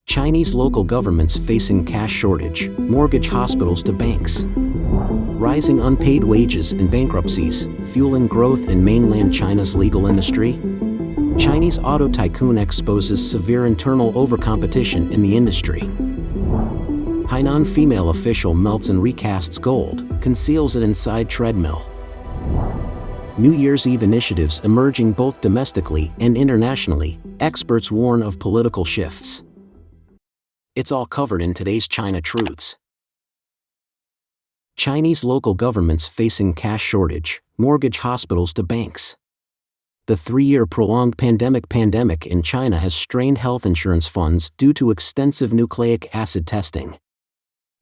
Chinese local governments facing cash shortage, mortgage hospitals to banks. Rising unpaid wages and bankruptcies, fueling growth in mainland China's legal industry. Chinese auto tycoon exposes severe internal overcompetition in the industry. Hainan female official melts and recasts gold, conceals it inside Treadmill. New Year's Eve initiatives emerging both domestically and internationally, experts warn of political shifts. It's all covered in today's China Truths. Chinese local governments facing cash shortage, mortgage hospitals to banks. The 3-year prolonged pandemic in China has strained health insurance funds due to extensive nucleic acid testing.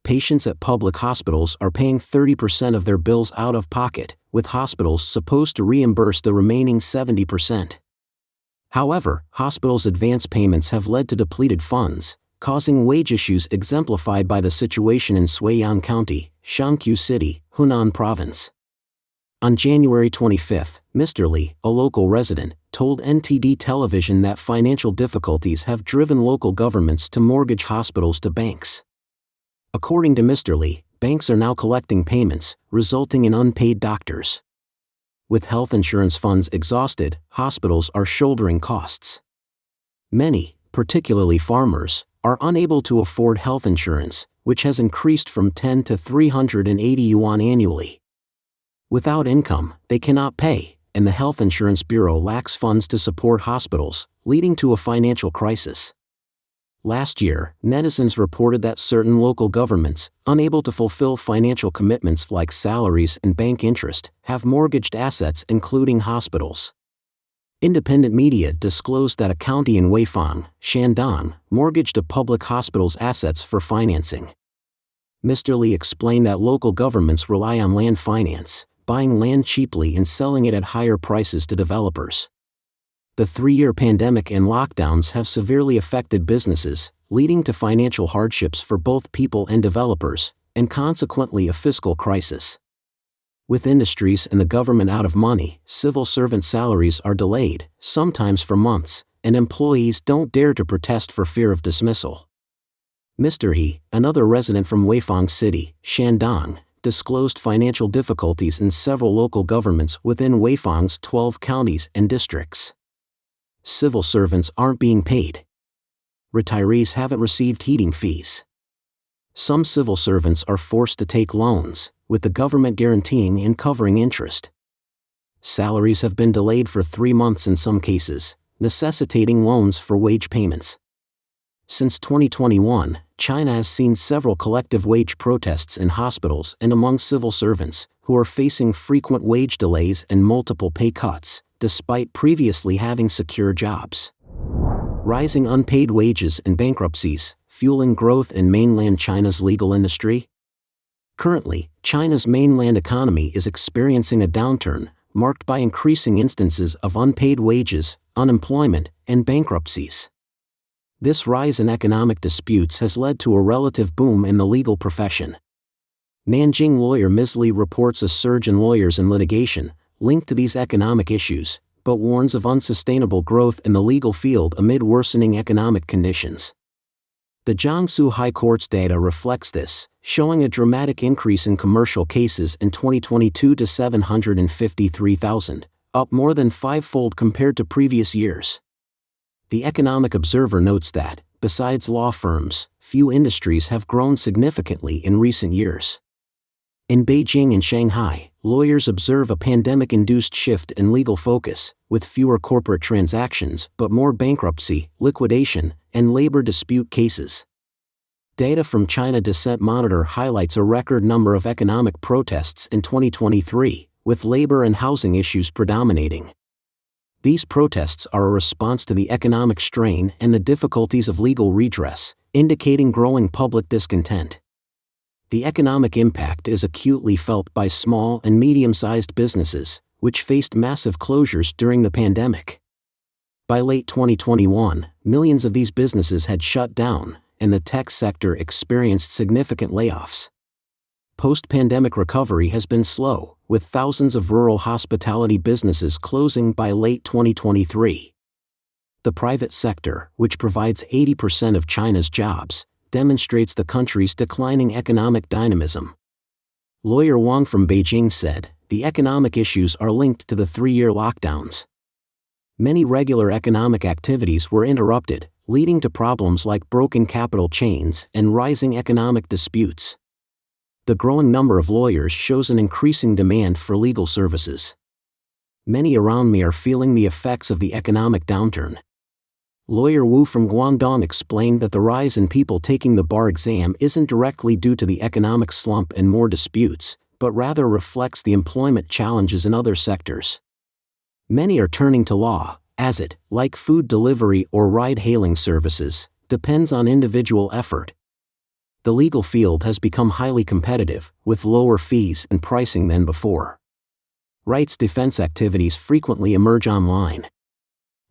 Patients at public hospitals are paying 30% of their bills out of pocket, with hospitals supposed to reimburse the remaining 70%. However, hospitals' advance payments have led to depleted funds, causing wage issues exemplified by the situation in Suiyang County, Shanqiu City, Hainan Province. On January 25, Mr. Li, a local resident, told NTD Television that financial difficulties have driven local governments to mortgage hospitals to banks. According to Mr. Li, banks are now collecting payments, resulting in unpaid doctors. With health insurance funds exhausted, hospitals are shouldering costs. Many, particularly farmers, are unable to afford health insurance, which has increased from 10 to 380 yuan annually. Without income, they cannot pay, and the Health Insurance Bureau lacks funds to support hospitals, leading to a financial crisis. Last year, netizens reported that certain local governments, unable to fulfill financial commitments like salaries and bank interest, have mortgaged assets including hospitals. Independent media disclosed that a county in Weifang, Shandong, mortgaged a public hospital's assets for financing. Mr. Li explained that local governments rely on land finance, buying land cheaply and selling it at higher prices to developers. The 3-year pandemic and lockdowns have severely affected businesses, leading to financial hardships for both people and developers, and consequently a fiscal crisis. With industries and the government out of money, civil servant salaries are delayed, sometimes for months, and employees don't dare to protest for fear of dismissal. Mr. He, another resident from Weifang City, Shandong, disclosed financial difficulties in several local governments within Weifang's 12 counties and districts. Civil servants aren't being paid. Retirees haven't received heating fees. Some civil servants are forced to take loans, with the government guaranteeing and covering interest. Salaries have been delayed for 3 months in some cases, necessitating loans for wage payments. Since 2021, China has seen several collective wage protests in hospitals and among civil servants, who are facing frequent wage delays and multiple pay cuts, despite previously having secure jobs. Rising unpaid wages and bankruptcies, fueling growth in mainland China's legal industry. Currently, China's mainland economy is experiencing a downturn, marked by increasing instances of unpaid wages, unemployment, and bankruptcies. This rise in economic disputes has led to a relative boom in the legal profession. Nanjing lawyer Ms. Li reports a surge in lawyers and litigation, linked to these economic issues, but warns of unsustainable growth in the legal field amid worsening economic conditions. The Jiangsu High Court's data reflects this, showing a dramatic increase in commercial cases in 2022 to 753,000, up more than 5-fold compared to previous years. The Economic Observer notes that, besides law firms, few industries have grown significantly in recent years. In Beijing and Shanghai, lawyers observe a pandemic-induced shift in legal focus, with fewer corporate transactions but more bankruptcy, liquidation, and labor dispute cases. Data from China Dissent Monitor highlights a record number of economic protests in 2023, with labor and housing issues predominating. These protests are a response to the economic strain and the difficulties of legal redress, indicating growing public discontent. The economic impact is acutely felt by small and medium-sized businesses, which faced massive closures during the pandemic. By late 2021, millions of these businesses had shut down, and the tech sector experienced significant layoffs. Post-pandemic recovery has been slow, with thousands of rural hospitality businesses closing by late 2023. The private sector, which provides 80% of China's jobs, demonstrates the country's declining economic dynamism. Lawyer Wang from Beijing said, the economic issues are linked to the 3-year lockdowns. Many regular economic activities were interrupted, leading to problems like broken capital chains and rising economic disputes. The growing number of lawyers shows an increasing demand for legal services. Many around me are feeling the effects of the economic downturn. Lawyer Wu from Guangdong explained that the rise in people taking the bar exam isn't directly due to the economic slump and more disputes, but rather reflects the employment challenges in other sectors. Many are turning to law, as it, like food delivery or ride-hailing services, depends on individual effort. The legal field has become highly competitive, with lower fees and pricing than before. Rights defense activities frequently emerge online.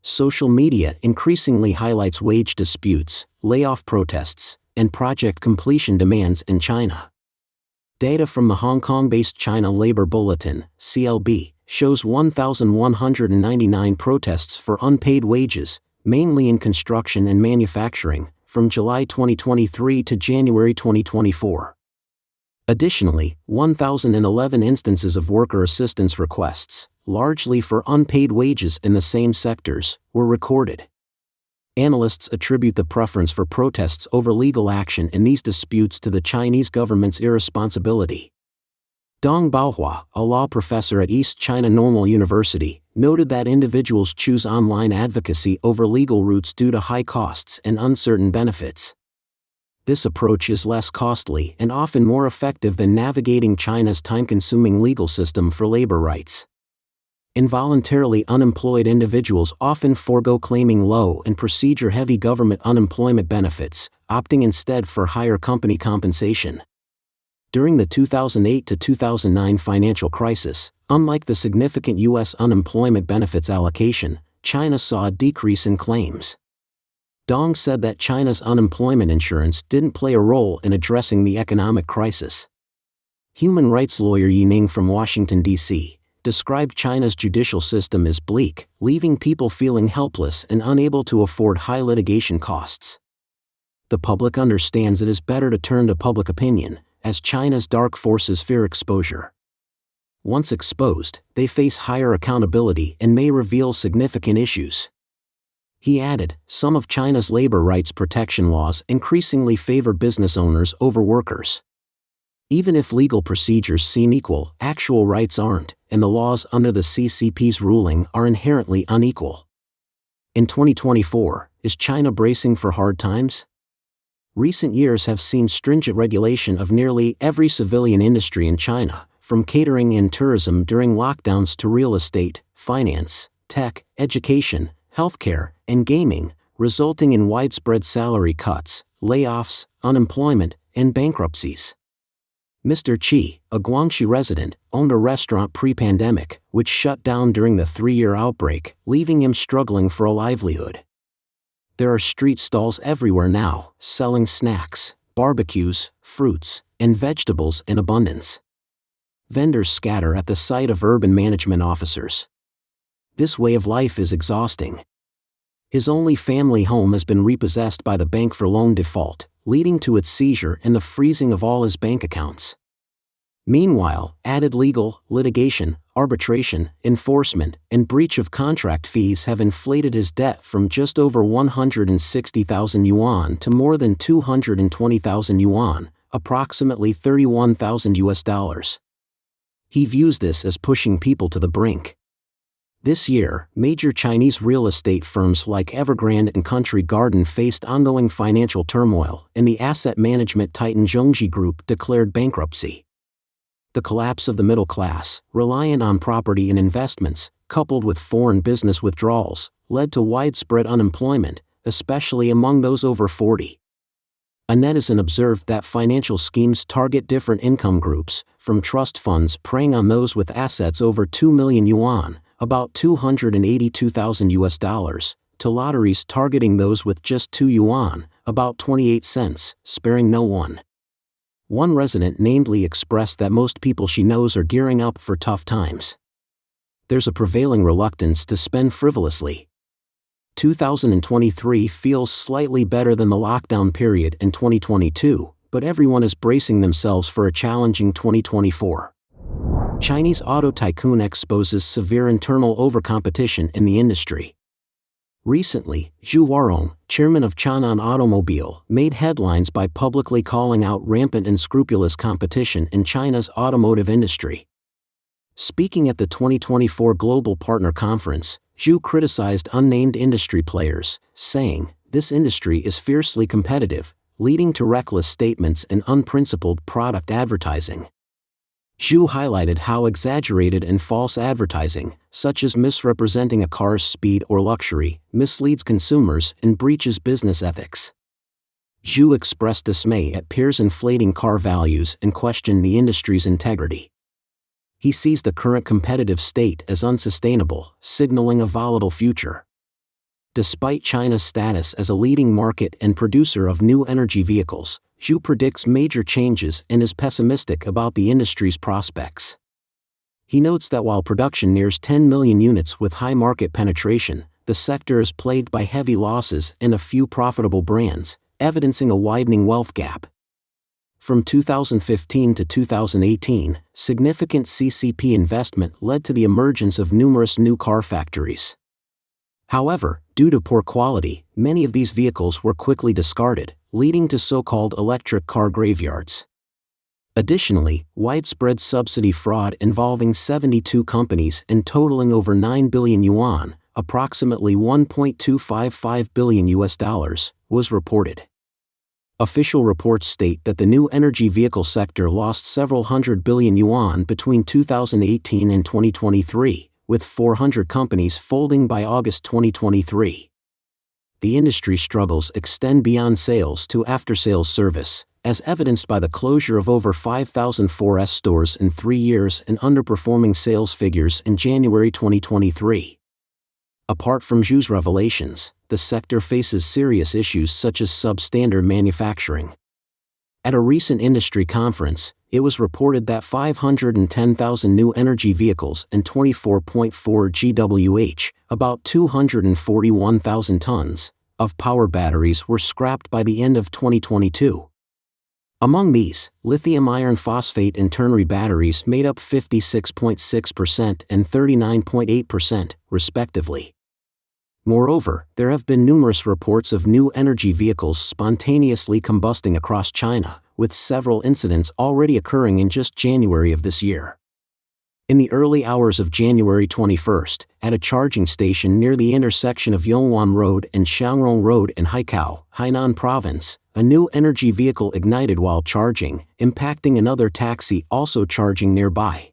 Social media increasingly highlights wage disputes, layoff protests, and project completion demands in China. Data from the Hong Kong-based China Labor Bulletin, CLB, shows 1,199 protests for unpaid wages, mainly in construction and manufacturing, from July 2023 to January 2024. Additionally, 1,011 instances of worker assistance requests, largely for unpaid wages in the same sectors, were recorded. Analysts attribute the preference for protests over legal action in these disputes to the Chinese government's irresponsibility. Dong Baohua, a law professor at East China Normal University, noted that individuals choose online advocacy over legal routes due to high costs and uncertain benefits. This approach is less costly and often more effective than navigating China's time-consuming legal system for labor rights. Involuntarily unemployed individuals often forego claiming low and procedure-heavy government unemployment benefits, opting instead for higher company compensation. During the 2008 to 2009 financial crisis, unlike the significant U.S. unemployment benefits allocation, China saw a decrease in claims. Dong said that China's unemployment insurance didn't play a role in addressing the economic crisis. Human rights lawyer Yining from Washington, D.C., described China's judicial system as bleak, leaving people feeling helpless and unable to afford high litigation costs. The public understands it is better to turn to public opinion, as China's dark forces fear exposure. Once exposed, they face higher accountability and may reveal significant issues. He added, some of China's labor rights protection laws increasingly favor business owners over workers. Even if legal procedures seem equal, actual rights aren't, and the laws under the CCP's ruling are inherently unequal. In 2024, is China bracing for hard times? Recent years have seen stringent regulation of nearly every civilian industry in China, from catering and tourism during lockdowns to real estate, finance, tech, education, healthcare, and gaming, resulting in widespread salary cuts, layoffs, unemployment, and bankruptcies. Mr. Chi, a Guangxi resident, owned a restaurant pre-pandemic, which shut down during the 3-year outbreak, leaving him struggling for a livelihood. There are street stalls everywhere now, selling snacks, barbecues, fruits, and vegetables in abundance. Vendors scatter at the sight of urban management officers. This way of life is exhausting. His only family home has been repossessed by the bank for loan default, leading to its seizure and the freezing of all his bank accounts. Meanwhile, added legal, litigation, arbitration, enforcement, and breach of contract fees have inflated his debt from just over 160,000 yuan to more than 220,000 yuan, approximately $31,000. He views this as pushing people to the brink. This year, major Chinese real estate firms like Evergrande and Country Garden faced ongoing financial turmoil, and the asset management titan Zhongji Group declared bankruptcy. The collapse of the middle class, reliant on property and investments, coupled with foreign business withdrawals, led to widespread unemployment, especially among those over 40. A netizen observed that financial schemes target different income groups, from trust funds preying on those with assets over 2 million yuan, about $282,000, to lotteries targeting those with just 2 yuan, about 28 cents, sparing no one. One resident namely expressed that most people she knows are gearing up for tough times. There's a prevailing reluctance to spend frivolously. 2023 feels slightly better than the lockdown period in 2022, but everyone is bracing themselves for a challenging 2024. Chinese auto tycoon exposes severe internal overcompetition in the industry. Recently, Zhu Warong, chairman of Hainan Automobile, made headlines by publicly calling out rampant and unscrupulous competition in China's automotive industry. Speaking at the 2024 Global Partner Conference, Zhu criticized unnamed industry players, saying, "This industry is fiercely competitive, leading to reckless statements and unprincipled product advertising." Zhu highlighted how exaggerated and false advertising, such as misrepresenting a car's speed or luxury, misleads consumers and breaches business ethics. Zhu expressed dismay at peers inflating car values and questioned the industry's integrity. He sees the current competitive state as unsustainable, signaling a volatile future. Despite China's status as a leading market and producer of new energy vehicles, Zhu predicts major changes and is pessimistic about the industry's prospects. He notes that while production nears 10 million units with high market penetration, the sector is plagued by heavy losses and a few profitable brands, evidencing a widening wealth gap. From 2015 to 2018, significant CCP investment led to the emergence of numerous new car factories. However, due to poor quality, many of these vehicles were quickly discarded, leading to so-called electric car graveyards. Additionally, widespread subsidy fraud involving 72 companies and totaling over 9 billion yuan, approximately $1.255 billion, was reported. Official reports state that the new energy vehicle sector lost several hundred billion yuan between 2018 and 2023, with 400 companies folding by August 2023. The industry struggles extend beyond sales to after-sales service, as evidenced by the closure of over 5,000 4S stores in 3 years and underperforming sales figures in January 2023. Apart from Zhu's revelations, the sector faces serious issues such as substandard manufacturing. At a recent industry conference, it was reported that 510,000 new energy vehicles and 24.4 GWh, about 241,000 tons, of power batteries were scrapped by the end of 2022. Among these, lithium iron phosphate and ternary batteries made up 56.6% and 39.8%, respectively. Moreover, there have been numerous reports of new energy vehicles spontaneously combusting across China, with several incidents already occurring in just January of this year. In the early hours of January 21st, at a charging station near the intersection of Yongwan Road and Xiangrong Road in Haikao, Hainan Province, a new energy vehicle ignited while charging, impacting another taxi also charging nearby.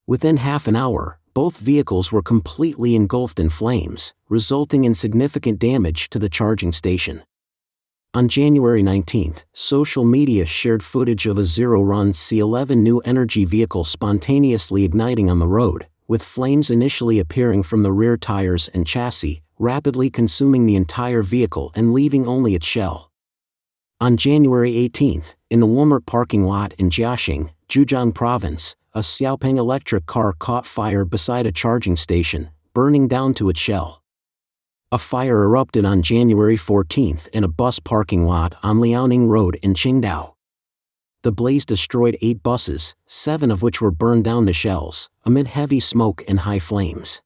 Within half an hour, both vehicles were completely engulfed in flames, resulting in significant damage to the charging station. On January 19, social media shared footage of a zero-run C11 new energy vehicle spontaneously igniting on the road, with flames initially appearing from the rear tires and chassis, rapidly consuming the entire vehicle and leaving only its shell. On January 18, in the Walmart parking lot in Jiaxing, Zhejiang Province, a Xiaopeng electric car caught fire beside a charging station, burning down to its shell. A fire erupted on January 14 in a bus parking lot on Liaoning Road in Qingdao. The blaze destroyed 8 buses, 7 of which were burned down to shells, amid heavy smoke and high flames.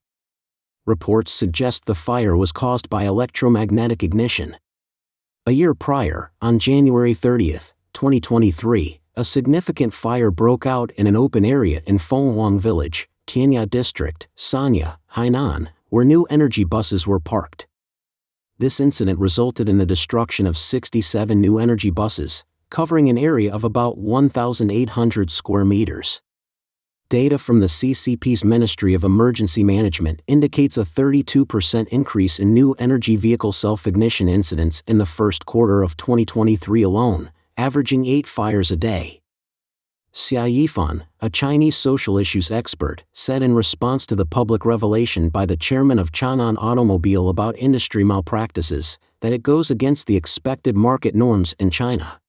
Reports suggest the fire was caused by electromagnetic ignition. A year prior, on January 30, 2023, a significant fire broke out in an open area in Fenghuang Village, Tianya District, Sanya, Hainan, where new energy buses were parked. This incident resulted in the destruction of 67 new energy buses, covering an area of about 1,800 square meters. Data from the CCP's Ministry of Emergency Management indicates a 32% increase in new energy vehicle self-ignition incidents in the first quarter of 2023 alone, averaging 8 fires a day. Xia Yifan, a Chinese social issues expert, said in response to the public revelation by the chairman of Hainan Automobile about industry malpractices, that it goes against the expected market norms in China.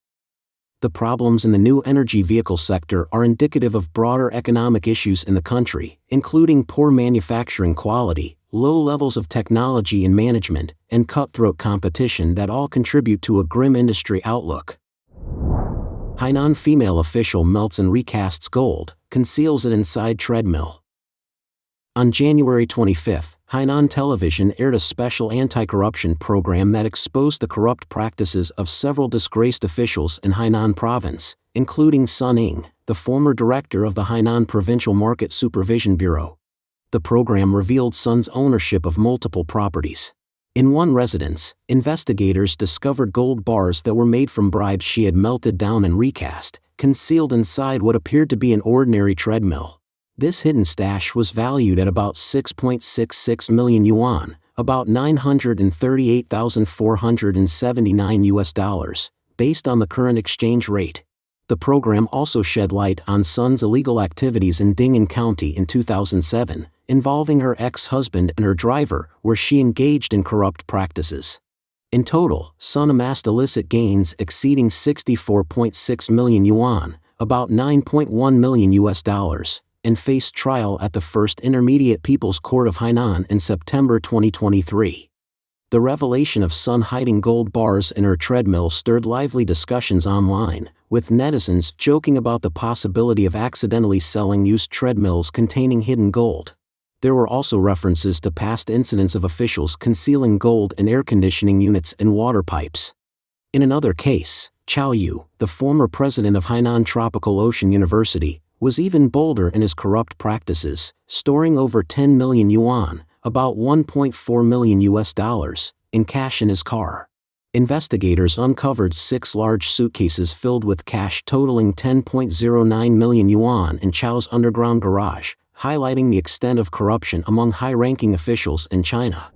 The problems in the new energy vehicle sector are indicative of broader economic issues in the country, including poor manufacturing quality, low levels of technology and management, and cutthroat competition that all contribute to a grim industry outlook. Hainan female official melts and recasts gold, conceals it inside Treadmill. On January 25, Hainan Television aired a special anti-corruption program that exposed the corrupt practices of several disgraced officials in Hainan province, including Sun Ying, the former director of the Hainan Provincial Market Supervision Bureau. The program revealed Sun's ownership of multiple properties. In one residence, investigators discovered gold bars that were made from bribes she had melted down and recast, concealed inside what appeared to be an ordinary treadmill. This hidden stash was valued at about 6.66 million yuan, about $938,479 based on the current exchange rate. The program also shed light on Sun's illegal activities in Ding'an County in 2007, involving her ex-husband and her driver, where she engaged in corrupt practices. In total, Sun amassed illicit gains exceeding 64.6 million yuan, about $9.1 million, and faced trial at the First Intermediate People's Court of Hainan in September 2023. The revelation of Sun hiding gold bars in her treadmill stirred lively discussions online, with netizens joking about the possibility of accidentally selling used treadmills containing hidden gold. There were also references to past incidents of officials concealing gold in air conditioning units and water pipes. In another case, Chao Yu, the former president of Hainan Tropical Ocean University, was even bolder in his corrupt practices, storing over 10 million yuan, about $1.4 million, in cash in his car. Investigators uncovered 6 large suitcases filled with cash totaling 10.09 million yuan in Chao's underground garage, highlighting the extent of corruption among high-ranking officials in China.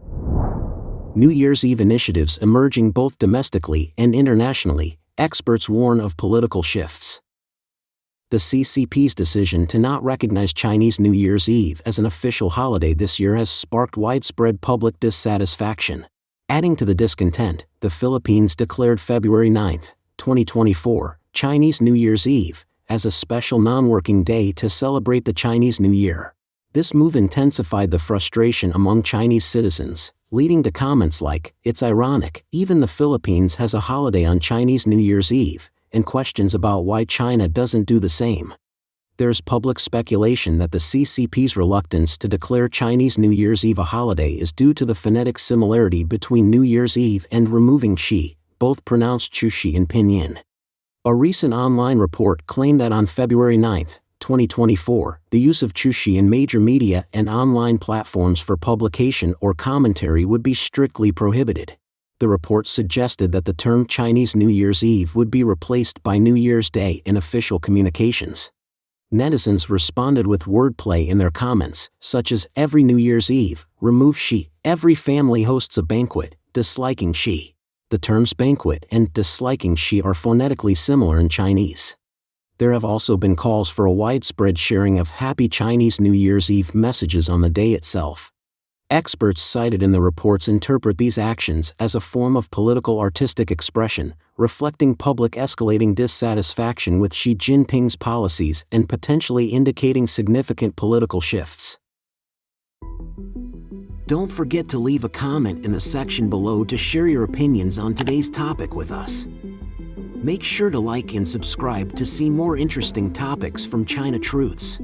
New Year's Eve initiatives emerging both domestically and internationally, experts warn of political shifts. The CCP's decision to not recognize Chinese New Year's Eve as an official holiday this year has sparked widespread public dissatisfaction. Adding to the discontent, the Philippines declared February 9, 2024, Chinese New Year's Eve, as a special non-working day to celebrate the Chinese New Year. This move intensified the frustration among Chinese citizens, leading to comments like, "It's ironic, even the Philippines has a holiday on Chinese New Year's Eve," and questions about why China doesn't do the same. There's public speculation that the CCP's reluctance to declare Chinese New Year's Eve a holiday is due to the phonetic similarity between New Year's Eve and removing shi, both pronounced chushi in pinyin. A recent online report claimed that on February 9, 2024, the use of chushi in major media and online platforms for publication or commentary would be strictly prohibited. The report suggested that the term Chinese New Year's Eve would be replaced by New Year's Day in official communications. Netizens responded with wordplay in their comments, such as "Every New Year's Eve, remove shi, every family hosts a banquet, disliking shi." The terms banquet and disliking shi are phonetically similar in Chinese. There have also been calls for a widespread sharing of Happy Chinese New Year's Eve messages on the day itself. Experts cited in the reports interpret these actions as a form of political artistic expression, reflecting public escalating dissatisfaction with Xi Jinping's policies and potentially indicating significant political shifts. Don't forget to leave a comment in the section below to share your opinions on today's topic with us. Make sure to like and subscribe to see more interesting topics from China Truths.